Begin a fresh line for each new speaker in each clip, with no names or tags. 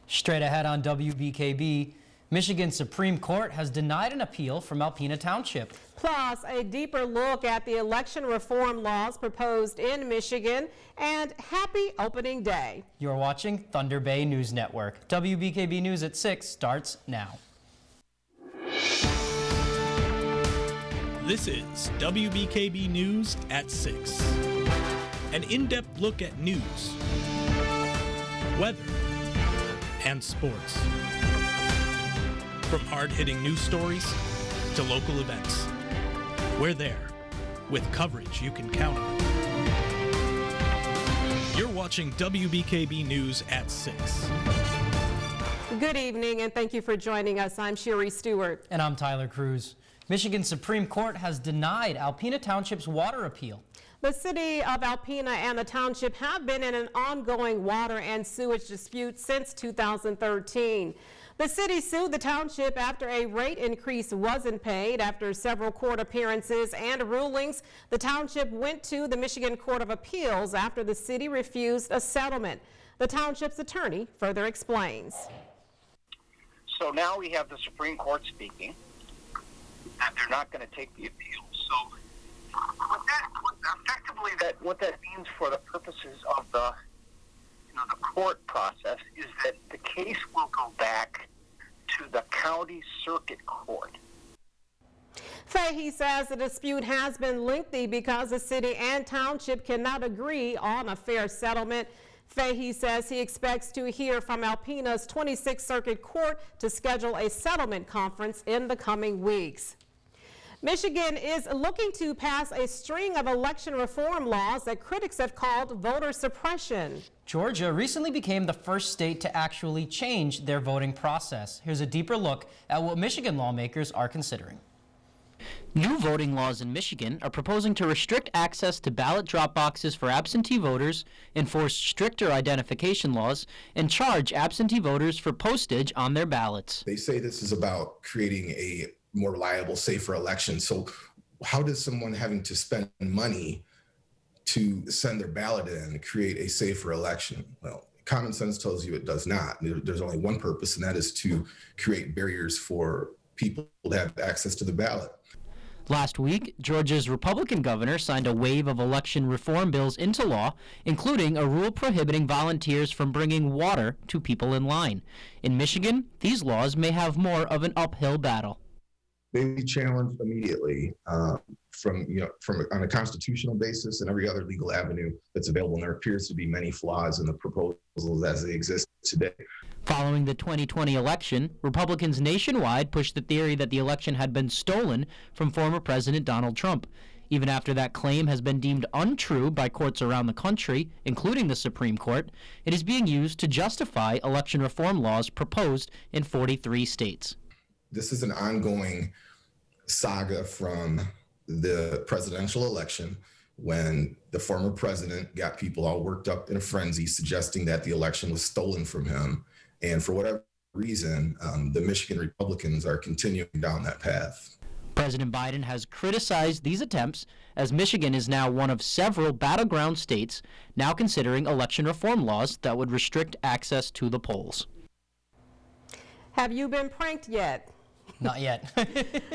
Straight ahead on WBKB, Michigan Supreme Court has denied an appeal from Alpena Township.
Plus, a deeper look at the election reform laws proposed in Michigan, and happy opening day.
You're watching Thunder Bay News Network. WBKB News at 6 starts now.
This is WBKB News at 6. An in-depth look at news, weather, and sports. From hard-hitting news stories to local events, we're there with coverage you can count on. You're watching WBKB News at 6.
Good evening, and thank you for joining us. I'm Sherry Stewart.
And I'm Tyler Cruz. Michigan Supreme Court has denied Alpena Township's water appeal.
The city of Alpena and the township have been in an ongoing water and sewage dispute since 2013. The city sued the township after a rate increase wasn't paid. After several court appearances and rulings, the township went to the Michigan Court of Appeals after the city refused a settlement. The township's attorney further explains.
So now we have the Supreme Court speaking, and they're not going to take the appeal. So what that means for the purposes of the court process is that the case will go back to the county circuit court.
Fahey says the dispute has been lengthy because the city and township cannot agree on a fair settlement. Fahey says he expects to hear from Alpena's 26th Circuit Court to schedule a settlement conference in the coming weeks. Michigan is looking to pass a string of election reform laws that critics have called voter suppression.
Georgia recently became the first state to actually change their voting process. Here's a deeper look at what Michigan lawmakers are considering.
New voting laws in Michigan are proposing to restrict access to ballot drop boxes for absentee voters, enforce stricter identification laws, and charge absentee voters for postage on their ballots.
They say this is about creating a more reliable, safer election. So how does someone having to spend money to send their ballot in create a safer election? Well, common sense tells you it does not. There's only one purpose, and that is to create barriers for people to have access to the ballot.
Last week, Georgia's Republican governor signed a wave of election reform bills into law, including a rule prohibiting volunteers from bringing water to people in line. In Michigan, these laws may have more of an uphill battle.
They will be challenged immediately from on a constitutional basis and every other legal avenue that's available. And there appears to be many flaws in the proposals as they exist today.
Following the 2020 election, Republicans nationwide pushed the theory that the election had been stolen from former President Donald Trump. Even after that claim has been deemed untrue by courts around the country, including the Supreme Court, it is being used to justify election reform laws proposed in 43 states.
This is an ongoing saga from the presidential election when the former president got people all worked up in a frenzy suggesting that the election was stolen from him. And for whatever reason, the Michigan Republicans are continuing down that path.
President Biden has criticized these attempts as Michigan is now one of several battleground states now considering election reform laws that would restrict access to the polls.
Have you been pranked yet?
Not yet.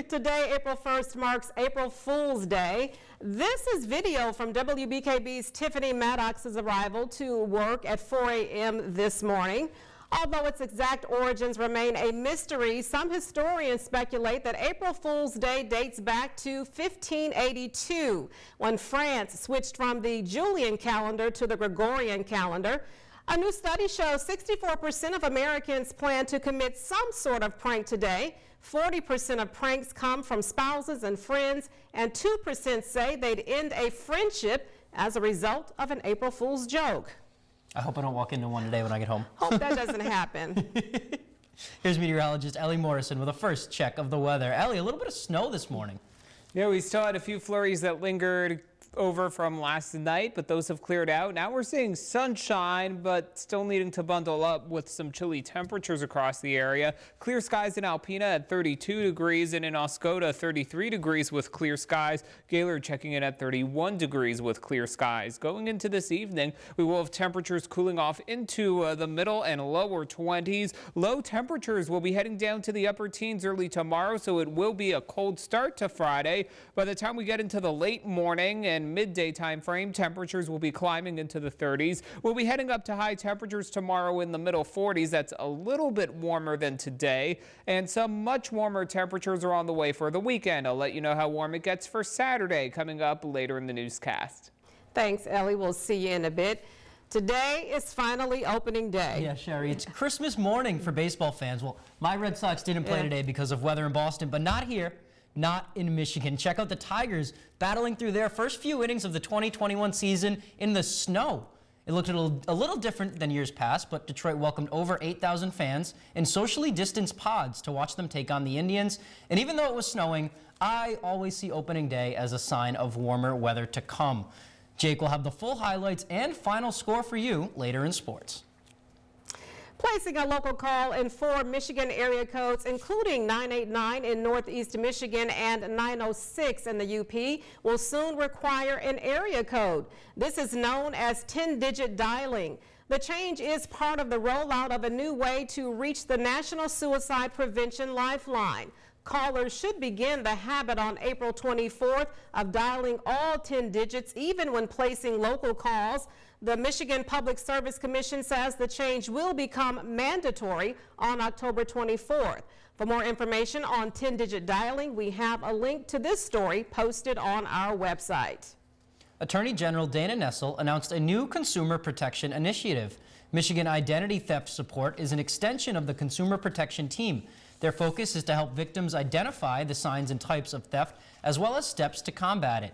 Today, April 1st, marks April Fool's Day. This is video from WBKB's Tiffany Maddox's arrival to work at 4 a.m. this morning. Although its exact origins remain a mystery, some historians speculate that April Fool's Day dates back to 1582, when France switched from the Julian calendar to the Gregorian calendar. A new study shows 64% of Americans plan to commit some sort of prank today. 40% of pranks come from spouses and friends, and 2% say they'd end a friendship as a result of an April Fool's joke.
I hope I don't walk into one today when I get home.
Hope that doesn't happen.
Here's meteorologist Ellie Morrison with a first check of the weather. Ellie, a little bit of snow this morning.
Yeah, we still had a few flurries that lingered over from last night, but those have cleared out. Now we're seeing sunshine, but still needing to bundle up with some chilly temperatures across the area. Clear skies in Alpena at 32 degrees and in Oscoda 33 degrees with clear skies. Gaylord checking in at 31 degrees with clear skies. Going into this evening, we will have temperatures cooling off into the middle and lower 20s. Low temperatures will be heading down to the upper teens early tomorrow, so it will be a cold start to Friday. By the time we get into the late morning and midday time frame, temperatures will be climbing into the 30s. We'll be heading up to high temperatures tomorrow in the middle 40s. That's a little bit warmer than today, and some much warmer temperatures are on the way for the weekend. I'll let you know how warm it gets for Saturday coming up later in the newscast.
Thanks, Ellie. We'll see you in a bit. Today is finally opening day.
Yeah, Sherry, it's Christmas morning for baseball fans. Well, my Red Sox didn't play today because of weather in Boston, but not here. Not in Michigan. Check out the Tigers battling through their first few innings of the 2021 season in the snow. It looked a little different than years past, but Detroit welcomed over 8,000 fans in socially distanced pods to watch them take on the Indians. And even though it was snowing, I always see opening day as a sign of warmer weather to come. Jake will have the full highlights and final score for you later in sports.
Placing a local call in 4 Michigan area codes, including 989 in Northeast Michigan and 906 in the UP, will soon require an area code. This is known as 10-digit dialing. The change is part of the rollout of a new way to reach the National Suicide Prevention Lifeline. Callers should begin the habit on April 24th of dialing all 10 digits, even when placing local calls. The Michigan Public Service Commission says the change will become mandatory on October 24th. For more information on 10-digit dialing, we have a link to this story posted on our website.
Attorney General Dana Nessel announced a new consumer protection initiative. Michigan Identity Theft Support is an extension of the Consumer Protection Team. Their focus is to help victims identify the signs and types of theft, as well as steps to combat it.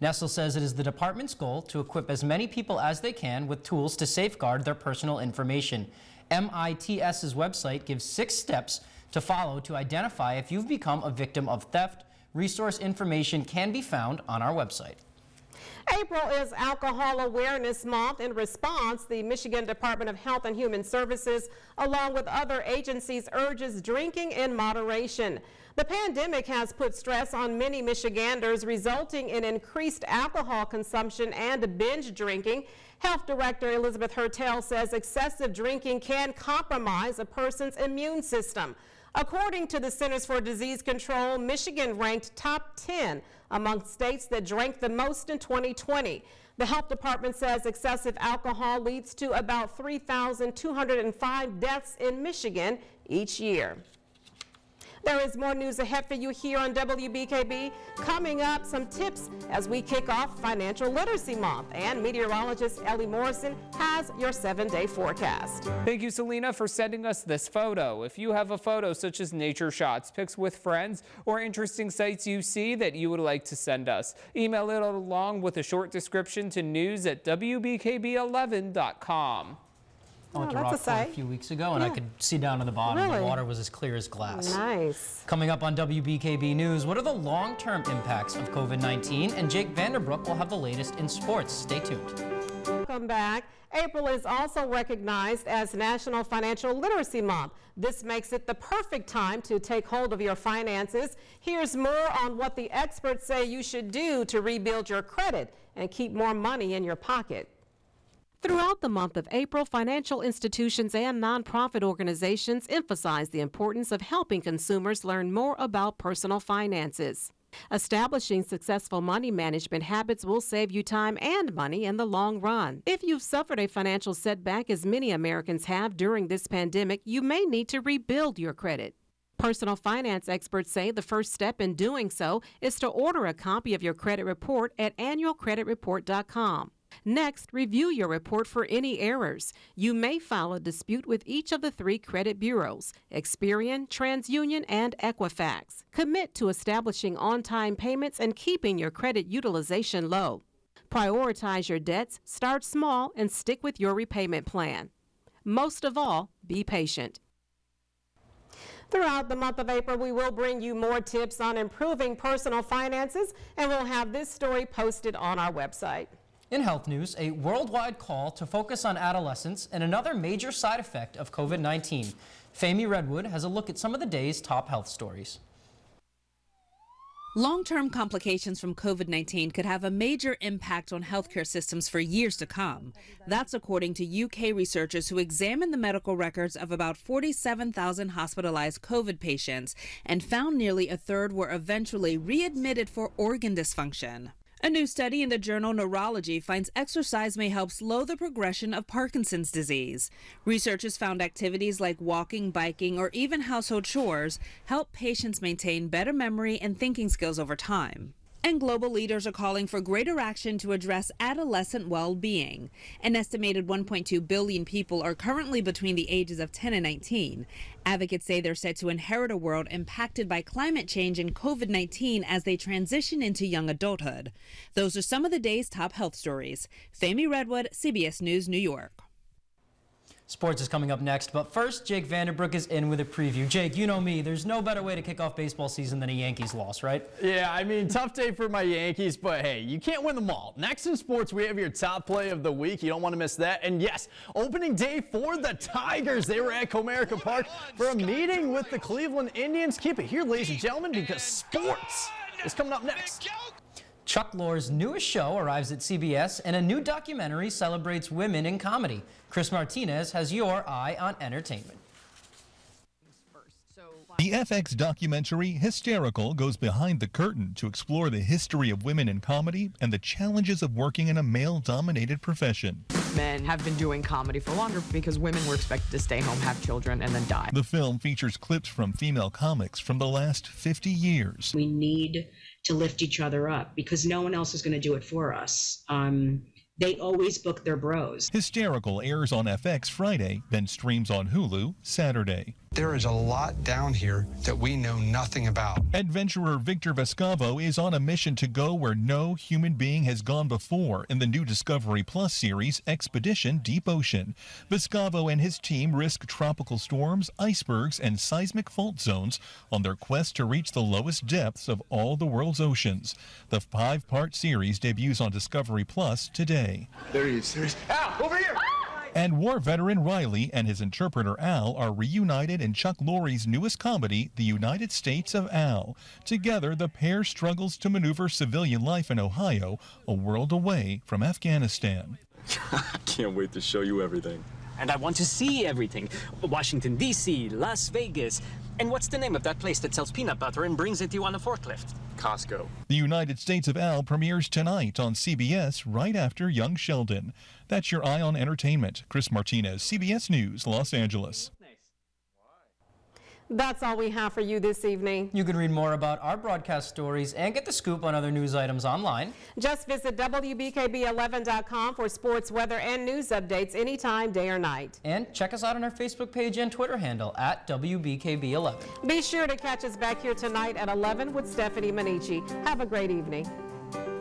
Nessel says it is the department's goal to equip as many people as they can with tools to safeguard their personal information. MITS's website gives 6 steps to follow to identify if you've become a victim of theft. Resource information can be found on our website.
April is Alcohol Awareness Month. In response, the Michigan Department of Health and Human Services, along with other agencies, urges drinking in moderation. The pandemic has put stress on many Michiganders, resulting in increased alcohol consumption and binge drinking. Health Director Elizabeth Hertel says excessive drinking can compromise a person's immune system. According to the Centers for Disease Control, Michigan ranked top 10 among states that drank the most in 2020. The health department says excessive alcohol leads to about 3,205 deaths in Michigan each year. There is more news ahead for you here on WBKB. Coming up, some tips as we kick off Financial Literacy Month. And meteorologist Ellie Morrison has your 7-day forecast.
Thank you, Selena, for sending us this photo. If you have a photo such as nature shots, pics with friends, or interesting sights you see that you would like to send us, email it along with a short description to news@WBKB11.com.
I went to Rockport a few weeks ago, and I could see down to the bottom.
Really?
The water was as clear as glass.
Nice.
Coming up on WBKB News, what are the long-term impacts of COVID-19? And Jake Vanderbrook will have the latest in sports. Stay tuned.
Welcome back. April is also recognized as National Financial Literacy Month. This makes it the perfect time to take hold of your finances. Here's more on what the experts say you should do to rebuild your credit and keep more money in your pocket. Throughout the month of April, financial institutions and nonprofit organizations emphasize the importance of helping consumers learn more about personal finances. Establishing successful money management habits will save you time and money in the long run. If you've suffered a financial setback, as many Americans have during this pandemic, you may need to rebuild your credit. Personal finance experts say the first step in doing so is to order a copy of your credit report at annualcreditreport.com. Next, review your report for any errors. You may file a dispute with each of the 3 credit bureaus, Experian, TransUnion, and Equifax. Commit to establishing on-time payments and keeping your credit utilization low. Prioritize your debts, start small, and stick with your repayment plan. Most of all, be patient. Throughout the month of April, we will bring you more tips on improving personal finances, and we'll have this story posted on our website.
In health news, a worldwide call to focus on adolescents and another major side effect of COVID-19. Famie Redwood has a look at some of the day's top health stories.
Long-term complications from COVID-19 could have a major impact on healthcare systems for years to come. That's according to UK researchers who examined the medical records of about 47,000 hospitalized COVID patients and found nearly a third were eventually readmitted for organ dysfunction. A new study in the journal Neurology finds exercise may help slow the progression of Parkinson's disease. Researchers found activities like walking, biking, or even household chores help patients maintain better memory and thinking skills over time. And global leaders are calling for greater action to address adolescent well-being. An estimated 1.2 billion people are currently between the ages of 10 and 19. Advocates say they're set to inherit a world impacted by climate change and COVID-19 as they transition into young adulthood. Those are some of the day's top health stories. Famie Redwood, CBS News, New York.
Sports is coming up next, but first, Jake Vanderbrook is in with a preview. Jake, you know me, there's no better way to kick off baseball season than a Yankees loss, right?
Yeah, I mean, tough day for my Yankees, but hey, you can't win them all. Next in sports, we have your top play of the week. You don't want to miss that. And yes, opening day for the Tigers. They were at Comerica Park for a meeting with the Cleveland Indians. Keep it here, ladies and gentlemen, because sports is coming up next.
Chuck Lorre's newest show arrives at CBS, and a new documentary celebrates women in comedy. Chris Martinez has your eye on entertainment.
The FX documentary Hysterical goes behind the curtain to explore the history of women in comedy and the challenges of working in a male-dominated profession.
Men have been doing comedy for longer because women were expected to stay home, have children, and then die.
The film features clips from female comics from the last 50 years.
We need to lift each other up because no one else is going to do it for us. They always book their bros.
Hysterical airs on FX Friday, then streams on Hulu Saturday.
There is a lot down here that we know nothing about.
Adventurer Victor Vescovo is on a mission to go where no human being has gone before in the new Discovery Plus series, Expedition Deep Ocean. Vescovo and his team risk tropical storms, icebergs, and seismic fault zones on their quest to reach the lowest depths of all the world's oceans. The 5-part series debuts on Discovery Plus today.
There he is. There he is. Al, over here!
And war veteran Riley and his interpreter Al are reunited in Chuck Lorre's newest comedy, The United States of Al. Together, the pair struggles to maneuver civilian life in Ohio, a world away from Afghanistan.
I can't wait to show you everything.
And I want to see everything. Washington, D.C., Las Vegas. And what's the name of that place that sells peanut butter and brings it to you on a forklift?
Costco.
The United States of Al premieres tonight on CBS right after Young Sheldon. That's your eye on entertainment. Chris Martinez, CBS News, Los Angeles.
That's all we have for you this evening.
You can read more about our broadcast stories and get the scoop on other news items online.
Just visit WBKB11.com for sports, weather, and news updates anytime, day or night.
And check us out on our Facebook page and Twitter handle at WBKB11.
Be sure to catch us back here tonight at 11 with Stephanie Manici. Have a great evening.